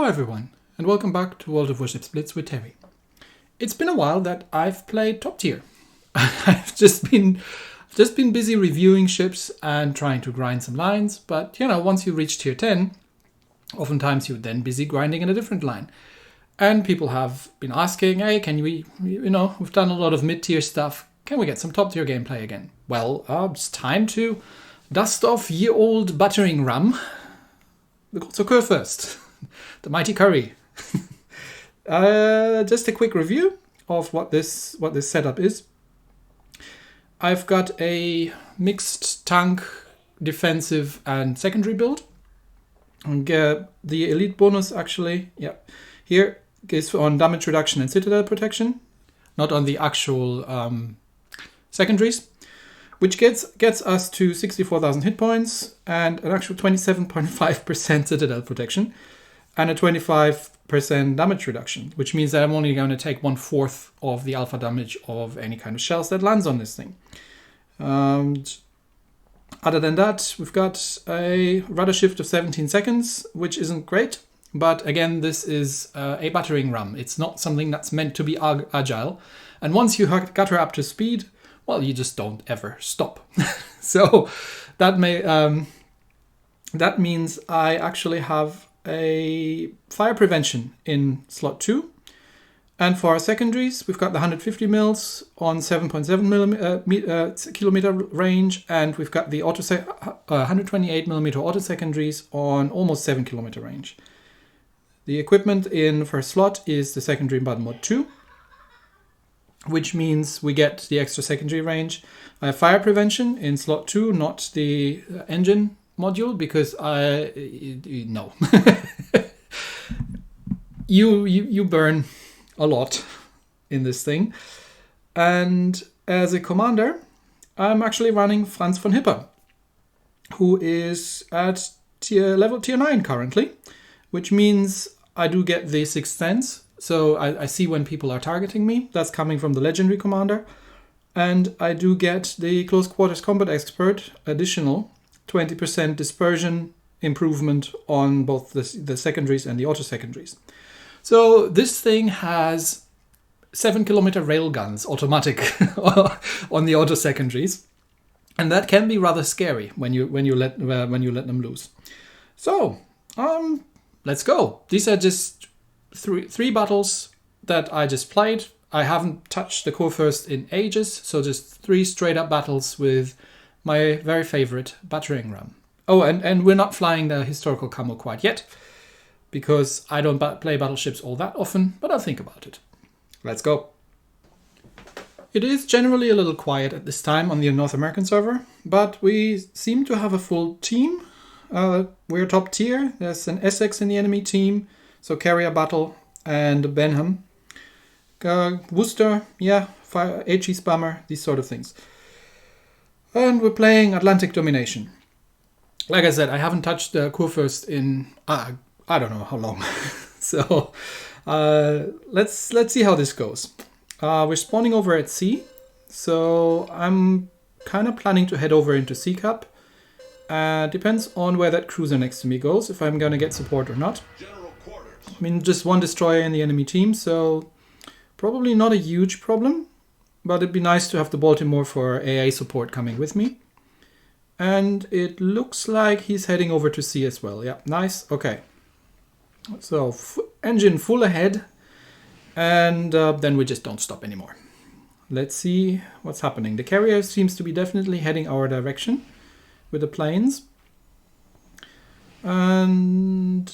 everyone, and welcome back to World of Warships Blitz with Terry. It's been a while that I've played top tier. I've just been busy reviewing ships and trying to grind some lines, but you know, once you reach tier 10, oftentimes you're then busy grinding in a different line. And people have been asking, hey, can we, we've done a lot of mid-tier stuff, can we get some top tier gameplay again? Well, it's time to dust off ye old battering ram, also Kurfürst. The mighty curry. Just a quick review of what this setup is. I've got a mixed tank, defensive, and secondary build. And the elite bonus actually, here is on damage reduction and citadel protection, not on the actual secondaries, which gets us to 64,000 hit points and an actual 27.5% citadel protection. And a 25% damage reduction, which means that I'm only going to take 1/4 of the alpha damage of any kind of shells that lands on this thing. Other than that, we've got a rudder shift of 17 seconds, which isn't great. But again, this is a battering ram. It's not something that's meant to be agile. And once you got her up to speed, well, you just don't ever stop. So that means I actually have a fire prevention in slot 2, and for our secondaries we've got the 150 mils on 7.7 kilometer range, and we've got the 128 millimeter auto secondaries on almost 7 kilometer range. The equipment in first slot is the secondary in battle mode 2, which means we get the extra secondary range. I have fire prevention in slot 2, not the engine module, because no. you burn a lot in this thing. And as a commander, I'm actually running Franz von Hipper, who is at level tier 9 currently, which means I do get the sixth sense. So I see when people are targeting me. That's coming from the legendary commander. And I do get the close quarters combat expert additional 20% dispersion improvement on both the secondaries and the auto secondaries. So this thing has 7 kilometer rail guns, automatic, on the auto secondaries, and that can be rather scary when you let them loose. So let's go. These are just three battles that I just played. I haven't touched the Kurfürst in ages, so just 3 straight up battles with my very favorite battering ram. Oh, and we're not flying the historical camo quite yet, because I don't play battleships all that often, but I'll think about it. Let's go. It is generally a little quiet at this time on the North American server, but we seem to have a full team. We're top tier. There's an Essex in the enemy team, so carrier battle, and Benham. Worcester, fire, HE spammer, these sort of things. And we're playing Atlantic Domination. Like I said, I haven't touched the Kurfürst in I don't know how long. So let's see how this goes. We're spawning over at sea, so I'm kind of planning to head over into Sea Cup. Depends on where that cruiser next to me goes, if I'm going to get support or not. I mean, just one destroyer in the enemy team, so probably not a huge problem. But it'd be nice to have the Baltimore for AA support coming with me. And it looks like he's heading over to sea as well. Yeah, nice. Okay. So engine full ahead. And then we just don't stop anymore. Let's see what's happening. The carrier seems to be definitely heading our direction with the planes. And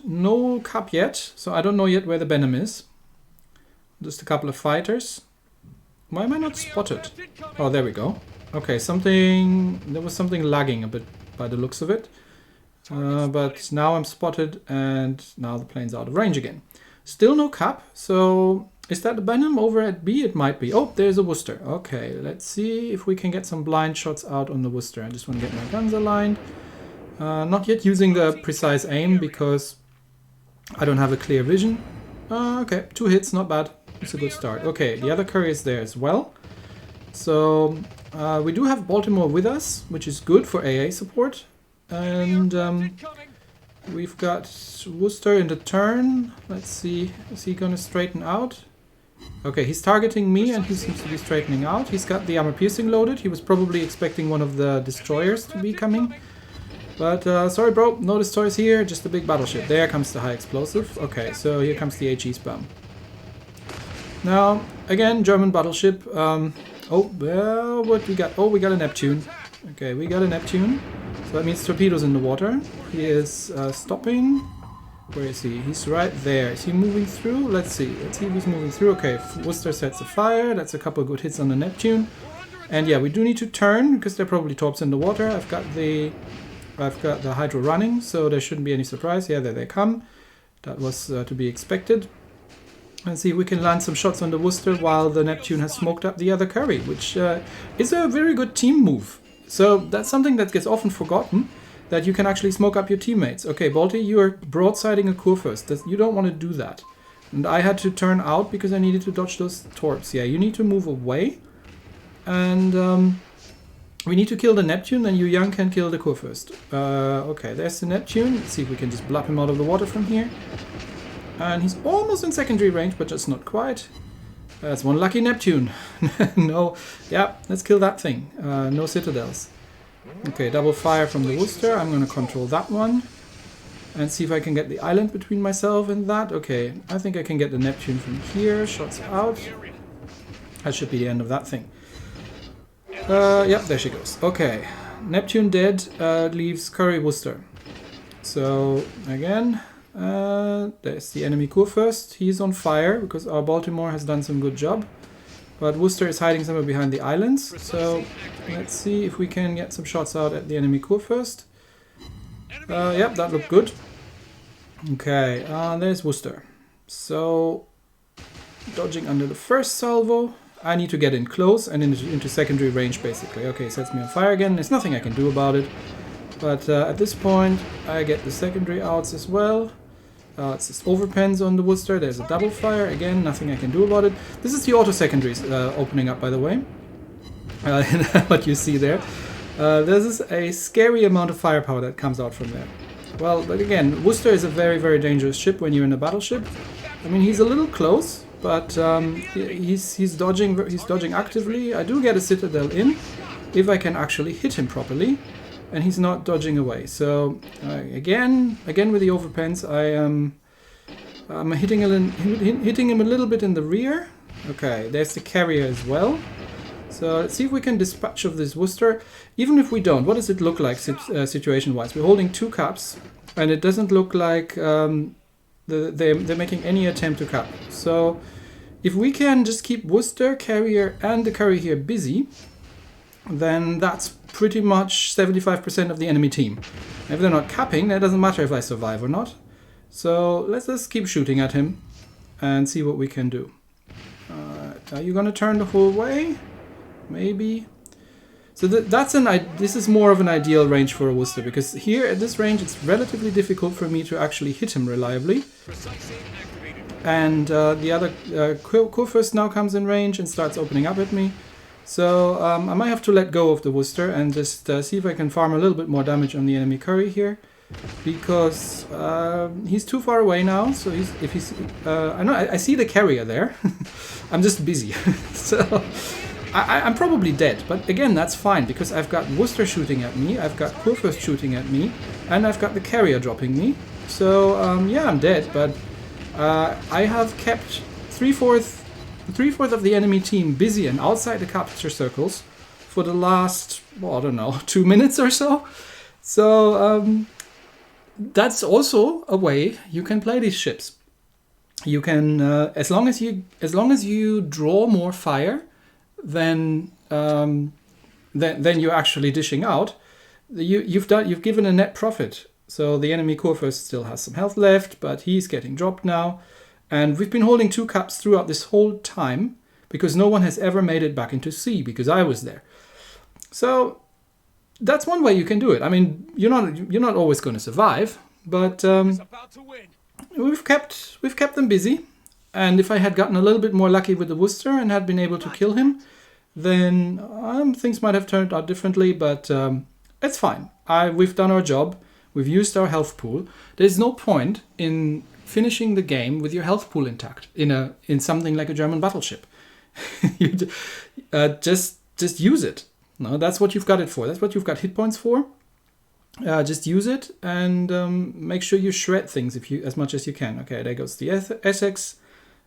no cap yet. So I don't know yet where the Benham is. Just a couple of fighters. Why am I not spotted? Oh, there we go. Okay, there was something lagging a bit by the looks of it. But now I'm spotted, and now the plane's out of range again. Still no cap, so is that the Benham over at B? It might be. Oh, there's a Worcester. Okay, let's see if we can get some blind shots out on the Worcester. I just want to get my guns aligned. Not yet using the precise aim because I don't have a clear vision. Okay, 2 hits, not bad. It's a good start. Okay, the other courier is there as well. So we do have Baltimore with us, which is good for AA support. And We've got Worcester in the turn. Let's see, is he gonna straighten out? Okay, he's targeting me and he seems to be straightening out. He's got the armor piercing loaded. He was probably expecting one of the destroyers to be coming. But sorry bro, no destroyers here, just a big battleship. There comes the high explosive. Okay, so here comes the HE spam. Now, again, German battleship. Oh, well, what we got? Oh, we got a Neptune. Okay, we got a Neptune. So that means torpedoes in the water. He is stopping. Where is he? He's right there. Is he moving through? Let's see. Let's see if he's moving through. Okay, Worcester sets a fire. That's a couple of good hits on the Neptune. And yeah, we do need to turn because they're probably torps in the water. I've got the hydro running, so there shouldn't be any surprise. Yeah, there they come. That was to be expected. Let's see if we can land some shots on the Worcester while the Neptune has smoked up the other Curry, which is a very good team move. So that's something that gets often forgotten, that you can actually smoke up your teammates. Okay, Balti, you are broadsiding a Kurfürst. You don't want to do that. And I had to turn out because I needed to dodge those torps. Yeah, you need to move away. And we need to kill the Neptune, then Yu Yang can kill the Kurfürst. Okay, there's the Neptune. Let's see if we can just blap him out of the water from here. And he's almost in secondary range, but just not quite. That's one lucky Neptune. No, yeah, let's kill that thing. No citadels. Okay, double fire from the Worcester. I'm going to control that one. And see if I can get the island between myself and that. Okay, I think I can get the Neptune from here. Shots out. That should be the end of that thing. Yep, there she goes. Okay, Neptune dead, leaves Curry Worcester. So, again, there's the enemy Kurfürst. He's on fire because our Baltimore has done some good job. But Worcester is hiding somewhere behind the islands. So, let's see if we can get some shots out at the enemy Kurfürst. Yep, that looked good. Okay, there's Worcester. So, dodging under the first salvo. I need to get in close and into secondary range, basically. Okay, sets me on fire again. There's nothing I can do about it. But at this point, I get the secondary outs as well. It's just overpens on the Worcester. There's a double fire. Again, nothing I can do about it. This is the auto secondaries opening up, by the way. What you see there. This is a scary amount of firepower that comes out from there. Well, but again, Worcester is a very, very dangerous ship when you're in a battleship. I mean, he's a little close. But he's dodging actively. I do get a citadel in if I can actually hit him properly, and he's not dodging away. So again with the overpens, I'm hitting him a little bit in the rear. Okay, there's the carrier as well. So let's see if we can dispatch of this Worcester. Even if we don't, what does it look like situation-wise? We're holding 2 caps, and it doesn't look like they're making any attempt to cap. So if we can just keep Worcester, carrier, and the Curry here busy, then that's pretty much 75% of the enemy team. If they're not capping, that doesn't matter if I survive or not. So let's just keep shooting at him and see what we can do. Are you gonna turn the whole way? Maybe. So this is more of an ideal range for a Worcester, because here at this range it's relatively difficult for me to actually hit him reliably. And the other Kurfürst now comes in range and starts opening up at me. So I might have to let go of the Worcester and just see if I can farm a little bit more damage on the enemy Curry here, because he's too far away now. So I see the carrier there. I'm just busy. So I'm probably dead, but again, that's fine, because I've got Worcester shooting at me, I've got Kurfürst shooting at me, and I've got the carrier dropping me. So, yeah, I'm dead, but I have kept three-fourths of the enemy team busy and outside the capture circles for the last, well, I don't know, 2 minutes or so. So, that's also a way you can play these ships. You can, as long as you draw more fire than you're actually dishing out, you've given a net profit. So the enemy Kurfürst still has some health left, but he's getting dropped now. And we've been holding 2 caps throughout this whole time, because no one has ever made it back into sea, because I was there. So that's one way you can do it. I mean, you're not always going to survive, but we've kept them busy. And if I had gotten a little bit more lucky with the Worcester and had been able to kill him, then things might have turned out differently, but it's fine. We've done our job. We've used our health pool. There's no point in finishing the game with your health pool intact in something like a German battleship. Just use it. No, that's what you've got it for. That's what you've got hit points for. Just use it and make sure you shred things as much as you can. Okay, there goes the Essex,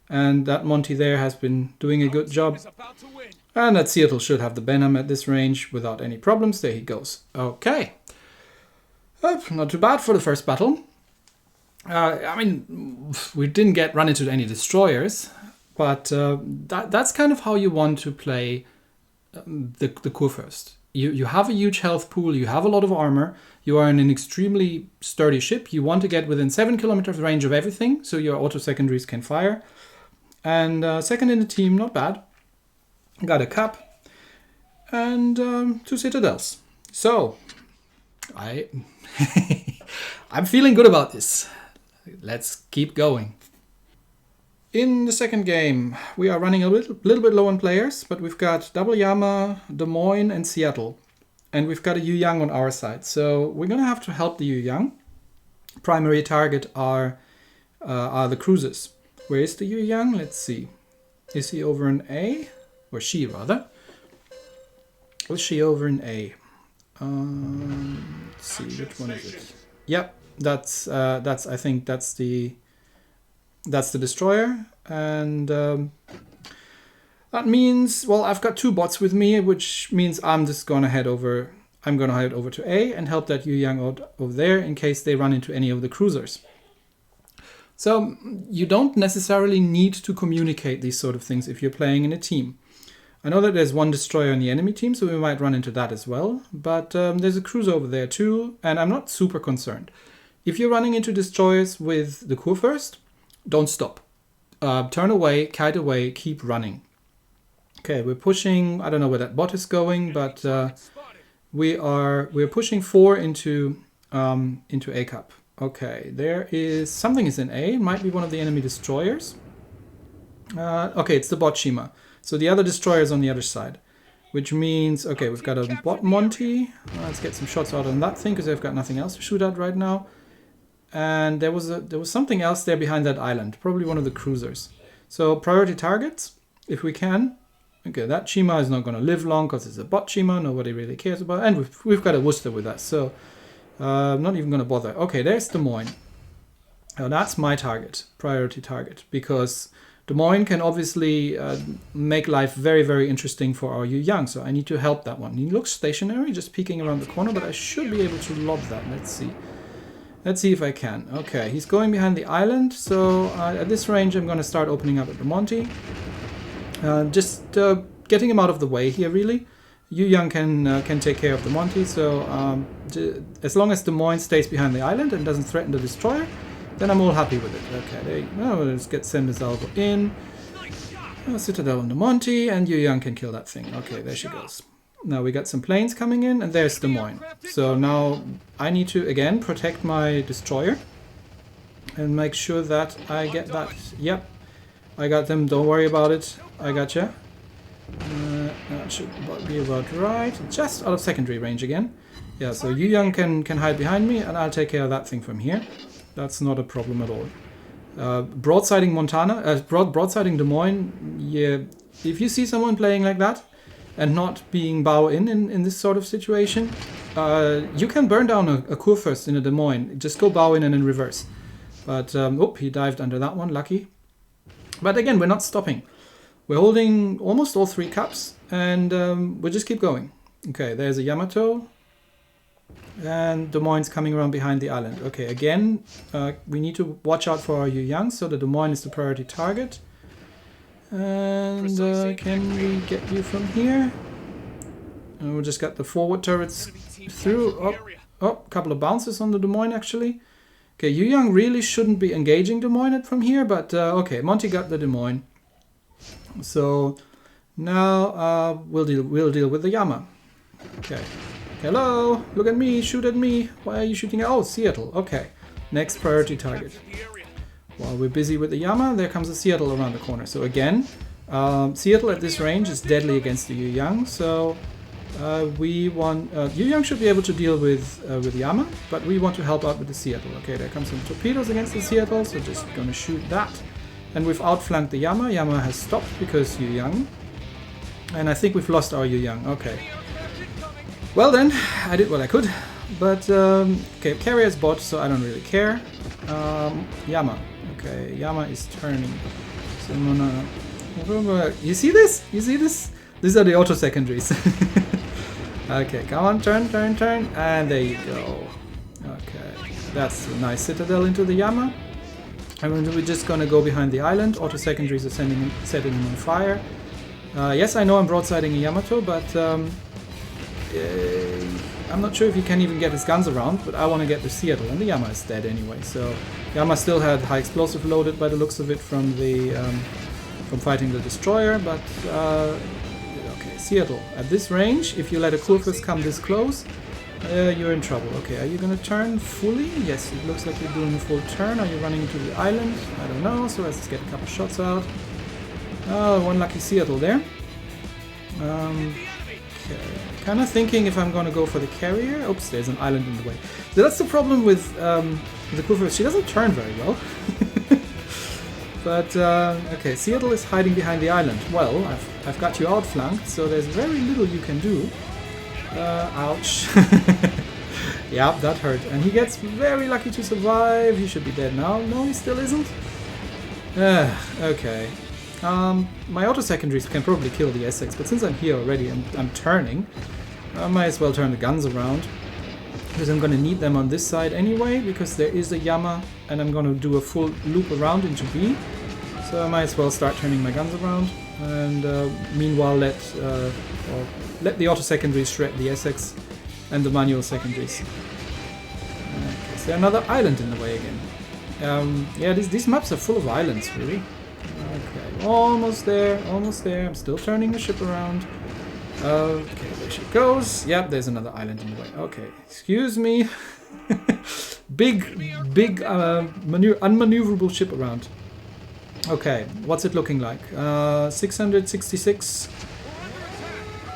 and that Monty there has been doing a good job. And that Seattle should have the Benham at this range without any problems. There he goes. Okay, not too bad for the first battle. I mean, we didn't run into any destroyers, but that's kind of how you want to play the Kurfürst. You have a huge health pool, you have a lot of armor, you are in an extremely sturdy ship, you want to get within 7 kilometers range of everything, so your auto secondaries can fire. And second in the team, not bad. Got a cap and 2 citadels. So, I'm feeling good about this. Let's keep going. In the second game, we are running a little bit low on players, but we've got Double Yama, Des Moines, and Seattle. And we've got a Yu Yang on our side. So we're going to have to help the Yu Yang. Primary target are the cruisers. Where is the Yu Yang? Let's see. Is he over in A? Or she, rather. Is she over in A? Let's see, which one is it? Yep, I think that's the destroyer, and that means, well, I've got 2 bots with me, which means I'm gonna head over to A and help that Yu Yang out over there in case they run into any of the cruisers. So you don't necessarily need to communicate these sort of things if you're playing in a team. I know that there's 1 destroyer on the enemy team, so we might run into that as well, but there's a cruiser over there too, and I'm not super concerned. If you're running into destroyers with the Kurfürst, don't stop. Turn away, kite away, keep running. Okay, we're pushing, I don't know where that bot is going, but we're pushing 4 into A cup. Okay, something is in A, it might be one of the enemy destroyers. Okay, it's the bot Shima. So the other destroyer is on the other side, which means, okay, we've got a bot Monty. Let's get some shots out on that thing because they've got nothing else to shoot at right now. And there was something else there behind that island, probably one of the cruisers. So priority targets, if we can. Okay, that Shima is not going to live long because it's a bot Shima, nobody really cares about. And we've got a Worcester with us, so I'm not even going to bother. Okay, there's Des Moines. Now that's my target, priority target, because Des Moines can obviously make life very, very interesting for our Yu Yang, so I need to help that one. He looks stationary, just peeking around the corner, but I should be able to lob that. Let's see. Let's see if I can. Okay, he's going behind the island, so at this range I'm going to start opening up at the Monty. Just getting him out of the way here, really. Yu Yang can take care of the Monty, so as long as Des Moines stays behind the island and doesn't threaten the destroyer, then I'm all happy with it. Okay, there you go. Let's get Sendesalvo in. Citadel on the Monty, and Yu Yang can kill that thing. Okay, there she goes. Now we got some planes coming in, and there's Des Moines. So now I need to, again, protect my destroyer and make sure that I get that. Yep, I got them. Don't worry about it. I gotcha. That should be about right. Just out of secondary range again. Yeah, so Yu Yang can hide behind me, and I'll take care of that thing from here. That's not a problem at all. Broadsiding broadsiding Des Moines. Yeah, if you see someone playing like that and not being bow in this sort of situation, you can burn down a Kurfürst in a Des Moines. Just go bow in and in reverse. But he dived under that one. Lucky. But again, we're not stopping. We're holding almost all 3 cups, and we'll just keep going. Okay, there's a Yamato. And Des Moines coming around behind the island. Okay, again, we need to watch out for our Yu Yang, so the Des Moines is the priority target. And can we get you from here? And we just got the forward turrets through. Oh, a couple of bounces on the Des Moines, actually. Okay, Yu Yang really shouldn't be engaging Des Moines from here, but okay, Monty got the Des Moines. So now we'll deal with the Yama. Okay. Hello, look at me, shoot at me. Why are you shooting at? Oh, Seattle. Okay, next priority target. While we're busy with the Yama, there comes a Seattle around the corner. So again, Seattle at this range is deadly against the Yu Yang. So we want Yu Yang should be able to deal with Yama, but we want to help out with the Seattle. Okay, there comes some torpedoes against the Seattle, so just gonna shoot that. And we've outflanked the Yama. Yama has stopped because Yu Yang. And I think we've lost our Yu Yang. Okay. Well then, I did what I could. But, okay, carrier's bot, so I don't really care. Yama. Okay, Yama is turning. So I'm gonna... You see this? You see this? These are the auto secondaries. Okay, come on, turn, turn, turn. And there you go. Okay, that's a nice citadel into the Yama. And we're just gonna go behind the island. Auto secondaries are setting him on fire. Yes, I know I'm broadsiding a Yamato, but I'm not sure if he can even get his guns around, but I want to get the Seattle, and the Yama is dead anyway. So Yama still had high explosive loaded by the looks of it from the from fighting the destroyer, but okay, Seattle at this range. If you let a Kurfürst come this close, you're in trouble. Okay, are you gonna turn fully? Yes, it looks like you're doing a full turn. Are you running into the island? I don't know. So let's get a couple shots out. Oh, one lucky Seattle there. Okay. Kind of thinking if I'm going to go for the carrier. Oops, there's an island in the way. So that's the problem with the Kurfürst. She doesn't turn very well. But, okay, Seattle is hiding behind the island. Well, I've got you outflanked, so there's very little you can do. Ouch. Yeah, that hurt. And he gets very lucky to survive. He should be dead now. No, he still isn't. Okay. My auto secondaries can probably kill the Essex, but since I'm here already and I'm turning, I might as well turn the guns around. Because I'm going to need them on this side anyway, because there is a Yama, and I'm going to do a full loop around into B. So I might as well start turning my guns around, and meanwhile let the auto secondaries shred the Essex and the manual secondaries. Okay, is there another island in the way again? Yeah, these maps are full of islands, really. Okay, almost there, almost there. I'm still turning the ship around. Okay, there she goes. Yep, there's another island in the way. Okay, excuse me. big, unmaneuverable ship around. Okay, what's it looking like? 666.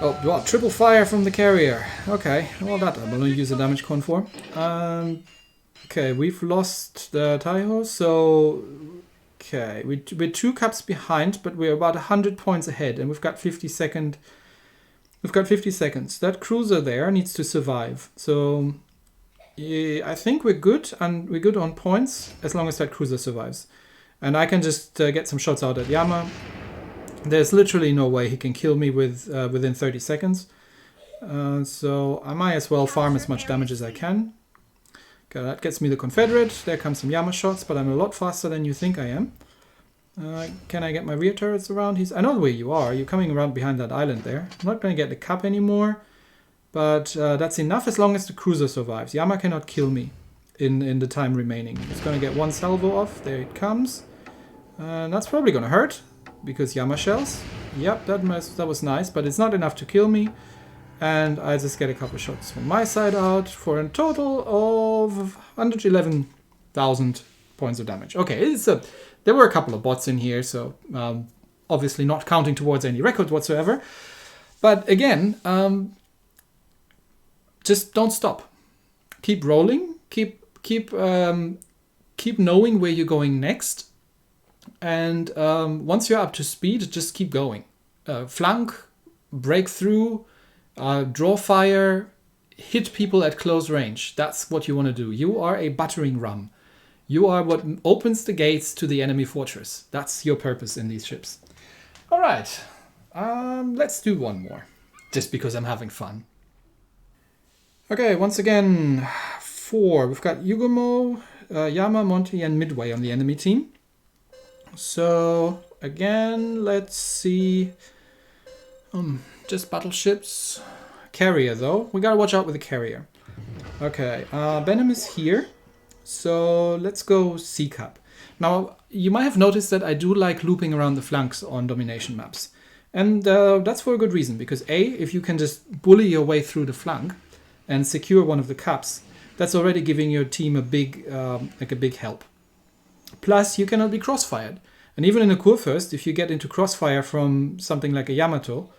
Oh, wow, triple fire from the carrier. Okay, well that I'm going to use a damage con for. Okay, we've lost the Taiho, so... Okay, we're 2 cups behind, but we're about 100 points ahead, and we've got 50 seconds. That cruiser there needs to survive. So yeah, I think we're good, and we're good on points as long as that cruiser survives. And I can just get some shots out at Yama. There's literally no way he can kill me within 30 seconds. So I might as well farm as much damage as I can. Okay, that gets me the Confederate. There comes some Yama shots, but I'm a lot faster than you think I am. Can I get my rear turrets around? I know where you are. You're coming around behind that island there. I'm not going to get the Cup anymore, but that's enough as long as the cruiser survives. Yama cannot kill me in the time remaining. It's going to get one salvo off. There it comes. And that's probably going to hurt, because Yama shells. Yep, that was nice, but it's not enough to kill me. And I just get a couple shots from my side out for a total of 111,000 points of damage. Okay, there were a couple of bots in here, so obviously not counting towards any record whatsoever. But again, just don't stop. Keep rolling. Keep knowing where you're going next. And once you're up to speed, just keep going. Flank, break through. Draw fire, hit people at close range. That's what you want to do. You are a battering ram. You are what opens the gates to the enemy fortress. That's your purpose in these ships. All right, let's do one more, just because I'm having fun. Okay, once again, 4. We've got Yugumo, Yama, Monty, and Midway on the enemy team. So again, let's see. Just battleships. Carrier, though. We gotta watch out with the carrier. Okay, Benham is here. So let's go C-Cup. Now, you might have noticed that I do like looping around the flanks on domination maps. And that's for a good reason, because A, if you can just bully your way through the flank and secure one of the cups, that's already giving your team a big help. Plus, you cannot be crossfired. And even in a Kurfürst, if you get into crossfire from something like a Yamato,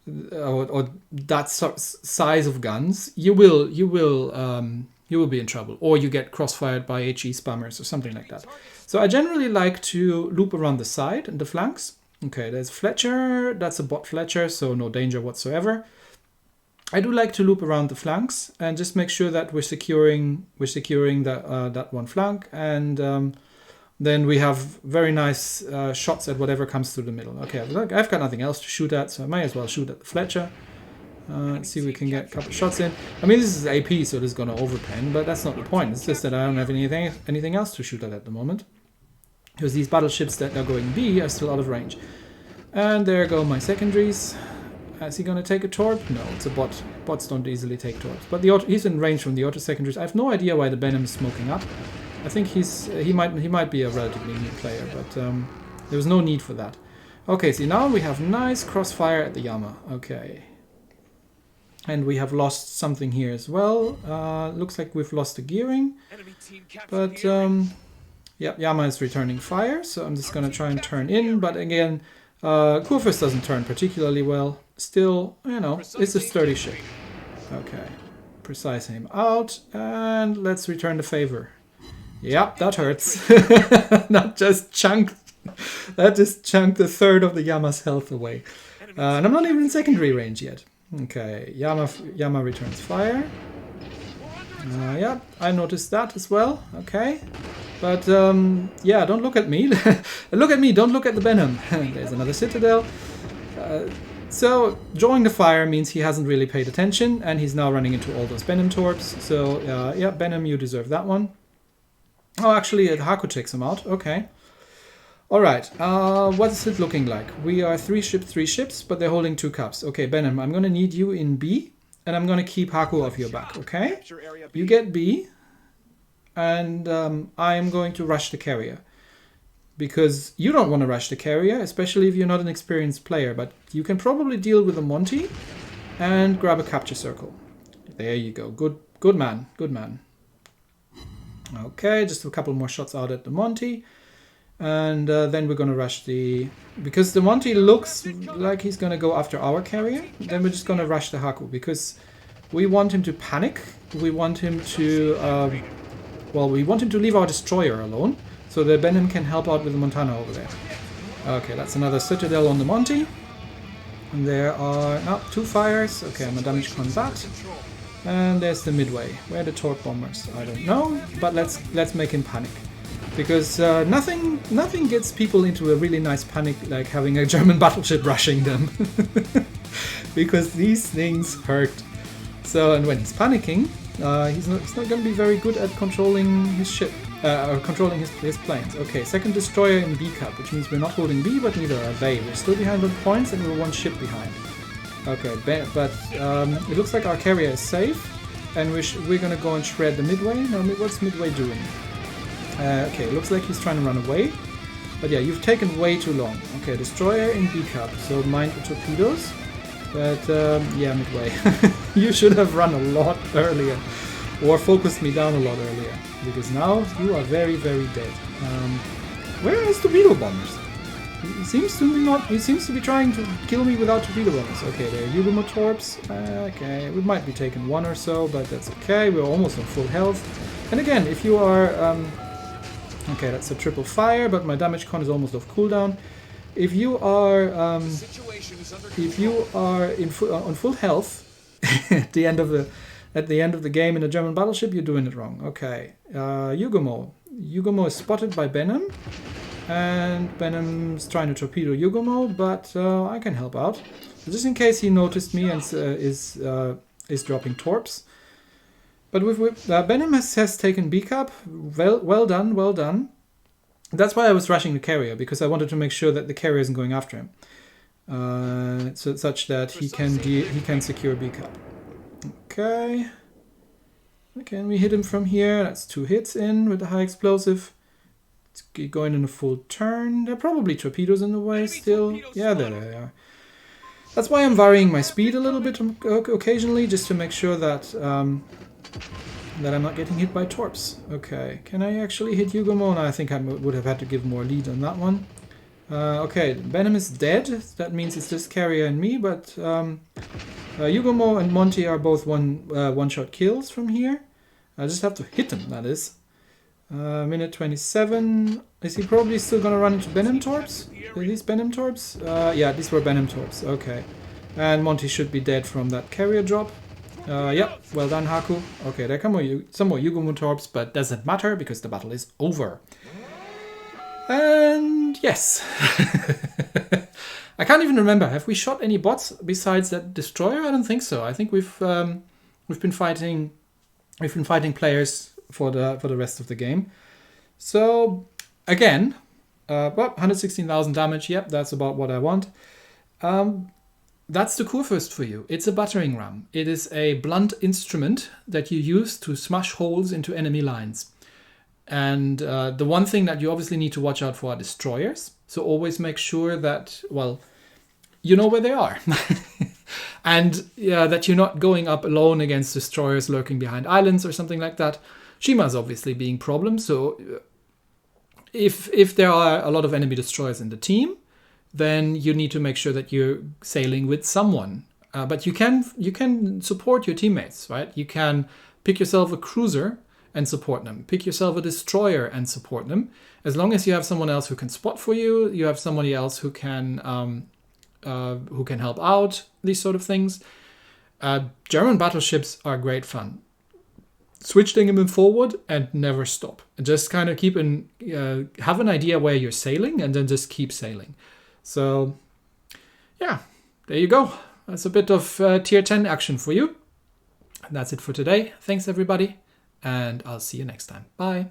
or that size of guns, you will be in trouble, or you get crossfired by HE spammers or something like that. So I generally like to loop around the side and the flanks. Okay, there's Fletcher. That's a bot Fletcher, so no danger whatsoever. I do like to loop around the flanks and just make sure that we're securing that one flank, and then we have very nice shots at whatever comes through the middle. Okay, I've got nothing else to shoot at, so I might as well shoot at the Fletcher. Let's see if we can get a couple of shots in. I mean, this is AP, so this is going to overpen, but that's not the point. It's just that I don't have anything else to shoot at the moment, because these battleships that are going B are still out of range. And there go my secondaries. Is he going to take a torp? No, it's a bot. Bots don't easily take torps. But he's in range from the auto secondaries. I have no idea why the Benham is smoking up. I think he might be a relatively new player, but there was no need for that. Okay, see, now we have nice crossfire at the Yama. Okay. And we have lost something here as well. Looks like we've lost the gearing. But yeah, Yama is returning fire, so I'm just going to try and turn in. But again, Kurfürst doesn't turn particularly well. Still, you know, it's a sturdy ship. Okay. Precise aim out, and let's return the favor. Yep, that hurts. That just chunked a third of the Yama's health away. And I'm not even in secondary range yet. Okay, Yama returns fire. Yeah, I noticed that as well. Okay. But yeah, don't look at me. Look at me, don't look at the Benham. There's another Citadel. So drawing the fire means he hasn't really paid attention, and he's now running into all those Benham torps. So yeah, Benham, you deserve that one. Oh, actually, Haku takes him out. Okay. All right. What is it looking like? We are 3 ships, but they're holding 2 cups. Okay, Benham, I'm going to need you in B, and I'm going to keep Haku off your back, okay? You get B, and I'm going to rush the carrier. Because you don't want to rush the carrier, especially if you're not an experienced player, but you can probably deal with a Monty and grab a capture circle. There you go. Good man. Good man. Okay, just a couple more shots out at the Monty. And then we're going to rush because the Monty looks like he's going to go after our carrier, then we're just going to rush the Haku, because we want him to panic. We want him to, we want him to leave our destroyer alone, so the Benham can help out with the Montana over there. Okay, that's another Citadel on the Monty. And there are now 2 fires. Okay, I'm a damage combat. And there's the Midway. Where are the torp bombers? I don't know, but let's make him panic. Because nothing gets people into a really nice panic like having a German battleship rushing them. Because these things hurt. So, and when he's panicking, he's not going to be very good at controlling his ship, or controlling his planes. Okay, second destroyer in B cup, which means we're not holding B, but neither are they. We're still behind on points, and we're 1 ship behind. Okay, but it looks like our carrier is safe, and we're going to go and shred the Midway. No, what's Midway doing? Okay, looks like he's trying to run away. But yeah, you've taken way too long. Okay, destroyer in B cup, so mind the torpedoes. But yeah, Midway, you should have run a lot earlier, or focused me down a lot earlier, because now you are very, very dead. Where are his torpedo bombers? He seems to be trying to kill me without torpedo bombers. Okay, there are Yugumo torps. Okay, we might be taking 1 or so, but that's okay. We're almost on full health. And again, if you are okay, that's a triple fire, but my damage con is almost off cooldown. If you are on full health at the end of the game in a German battleship, you're doing it wrong. Okay, Yugumo is spotted by Benham, and Benham's trying to torpedo Yugumo, but I can help out just in case he noticed me and is dropping torps. But Benham has taken B cup. Well done. That's why I was rushing the carrier, because I wanted to make sure that the carrier isn't going after him, so such that he can secure B cup. Okay. Can we hit him from here? That's 2 hits in with the high explosive. It's going in a full turn. There are probably torpedoes in the way still. Yeah, there they are. That's why I'm varying my speed a little bit occasionally, just to make sure that that I'm not getting hit by torps. Okay, can I actually hit Yugumo? No, I think I would have had to give more lead on that one. Okay, Benham is dead. That means it's just Carrier and me, but Yugomo and Monty are both one-shot kills from here. I just have to hit them, that is. Minute 27. Is he probably still gonna run into Benham Torps? Are these Benham Torps? Yeah, these were Benham Torps. Okay. And Monty should be dead from that carrier drop. Yep, well done, Haku. Okay, there come some more Yugomo Torps, but doesn't matter because the battle is over. And yes. I can't even remember. Have we shot any bots besides that destroyer? I don't think so. I think we've been fighting players for the rest of the game. So again, well, 116,000 damage. Yep, that's about what I want. That's the Kurfürst for you. It's a battering ram. It is a blunt instrument that you use to smash holes into enemy lines. And the one thing that you obviously need to watch out for are destroyers. So always make sure that, well, you know where they are. And that you're not going up alone against destroyers lurking behind islands or something like that. Shima's obviously being problem. So if there are a lot of enemy destroyers in the team, then you need to make sure that you're sailing with someone. But you can support your teammates, right? You can pick yourself a cruiser and support them. Pick yourself a destroyer and support them. As long as you have someone else who can spot for you, you have somebody else who can help out, these sort of things. German battleships are great fun. Switch them forward and never stop. Just kind of have an idea where you're sailing and then just keep sailing. So, yeah, there you go. That's a bit of tier 10 action for you. And that's it for today. Thanks, everybody. And I'll see you next time. Bye.